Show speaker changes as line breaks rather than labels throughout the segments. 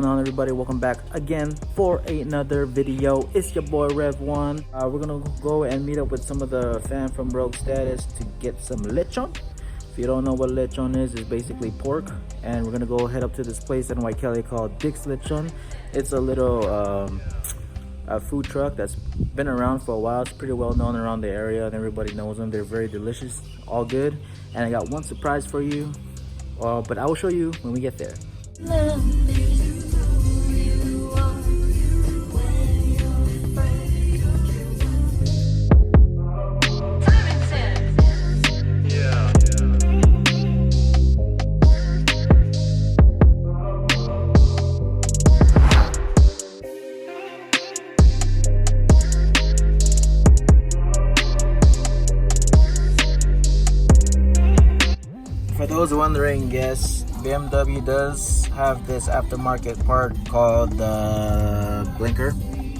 going on, everybody? Welcome back again for another video. It's your boy Rev1. We're gonna go and meet up with some of the fam from Rogue Status to get some lechon. If you don't know what lechon is, it's basically pork. And we're gonna go head up to this place in Waikele called Dick's Lechon. It's a little a food truck that's been around for a while. It's pretty well known around the area and everybody knows them. They're very delicious, all good. And I got one surprise for you, but I will show you when we get there. For those wondering, yes, BMW does have this aftermarket part called the blinker,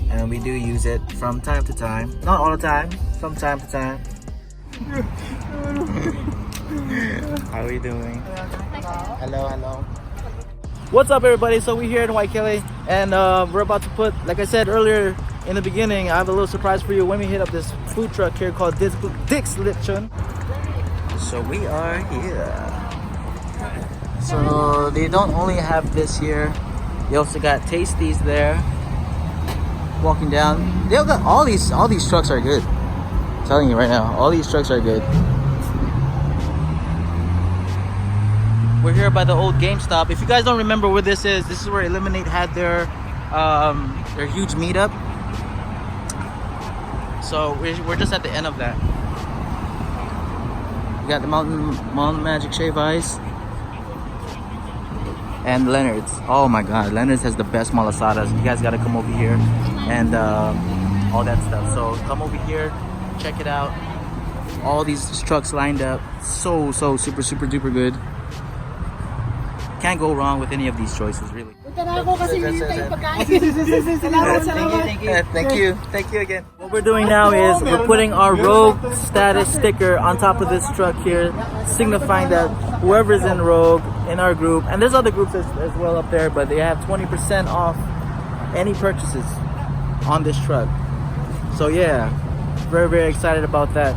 and we do use it from time to time. Not all the time, from time to time. How are you doing? Hello, hello. What's up, everybody? So we're here in Waikele, and we're about to put, like I said earlier in the beginning, I have a little surprise for you when we hit up this food truck here called Dick's Lechon. So we are here. So they don't only have this here, they also got Tasties there. Walking down, they got all these trucks are good. I'm telling you right now, all these trucks are good. We're here by the old GameStop. If you guys don't remember where this is where Eliminate had their huge meetup. So we're just at the end of that. We got the Mountain Magic Shave Ice. And Leonard's. Oh my god, Leonard's has the best malasadas. You guys gotta come over here and all that stuff. So come over here, check it out. All these trucks lined up. So super duper good. Can't go wrong with any of these choices, really. Thank you again. What we're doing now is we're putting our Rogue Status sticker on top of this truck here, signifying that whoever's in Rogue in our group, and there's other groups as well up there, but they have 20% off any purchases on this truck. So yeah, very excited about that.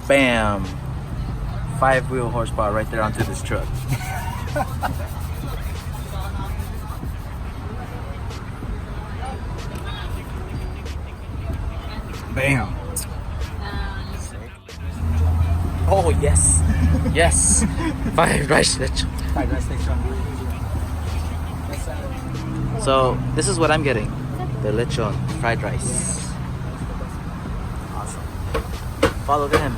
Bam! 5-wheel horsepower right there onto this truck. Bam! Oh yes, yes! Fried rice lechon. So this is what I'm getting: the lechon fried rice. Awesome. Follow them.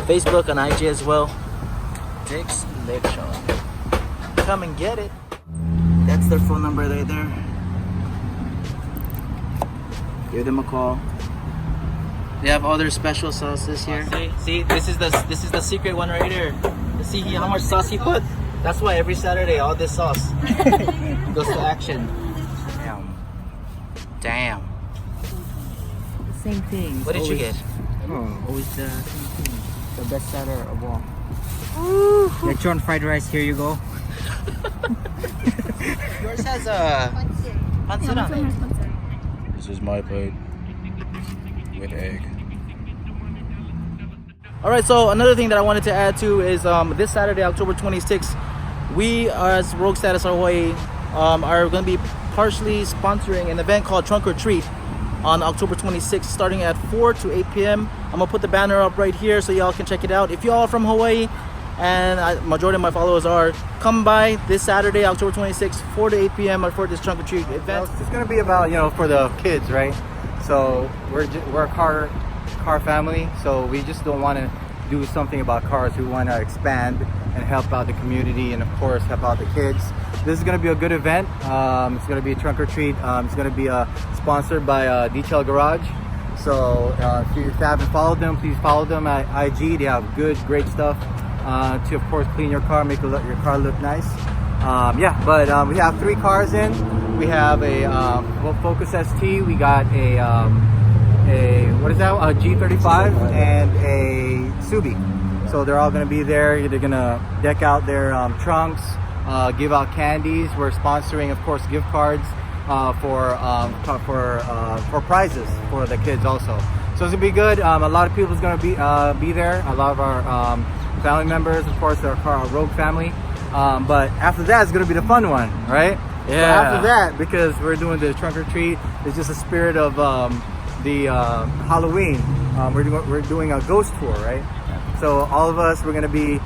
Facebook and IG as well. Dick's Lechon. Come and get it. That's their phone number right there. Give them a call. They have other special sauces here. See, this is the secret one right here. See how much sauce he put? That's why every Saturday all this sauce goes to action. Damn.
Same thing.
What did you get?
Oh, always the same thing. The best seller of all. Lechon fried rice, here you go.
Yours has a pancit on it.
This is my plate with egg.
Alright, so another thing that I wanted to add to is this Saturday, October 26th, we as Rogue Status Hawaii are going to be partially sponsoring an event called Trunk or Treat on October 26th, starting at 4 to 8 p.m. I'm gonna put the banner up right here so y'all can check it out. If y'all are from Hawaii, and majority of my followers are, come by this Saturday, October 26th, 4 to 8 p.m. for this Trunk or Treat event.
Well, it's gonna be about, for the kids, right? So we're a car family, so we just don't want to do something about cars. We want to expand and help out the community, and of course help out the kids. This is going to be a good event. It's going to be a trunk or treat. It's going to be sponsored by Detail Garage. So if you haven't followed them, please follow them at IG. They have great stuff to, of course, clean your car, make your car look nice. But we have 3 cars in. We have a Focus ST. We got a what is that? A G35 and a Subi. So they're all gonna be there. They're gonna deck out their trunks, give out candies. We're sponsoring, of course, gift cards for prizes for the kids also. So it's gonna be good. A lot of people's gonna be there. A lot of our family members, of course, our Rogue family. But after that, it's gonna be the fun one, right?
Yeah.
So after that, because we're doing the trunk or treat, it's just a spirit of the Halloween. We're doing a ghost tour, right? So all of us, we're gonna be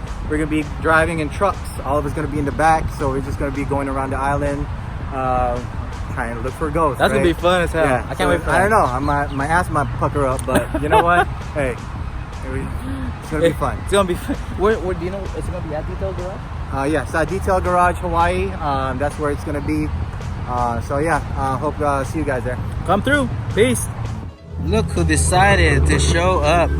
driving in trucks. All of us gonna be in the back. So we're just gonna be going around the island, trying to look for ghosts.
That's
right?
gonna be fun as hell.
Yeah,
I can't wait for that.
I don't know. My ass might pucker up, but you know what? Hey, it's gonna be fun.
It's gonna be fun. Where do you know? It's gonna be at Detail Garage.
Yes, Detail Garage, Hawaii. That's where it's gonna be. So yeah, hope see you guys there.
Come through. Peace. Look who decided to show up.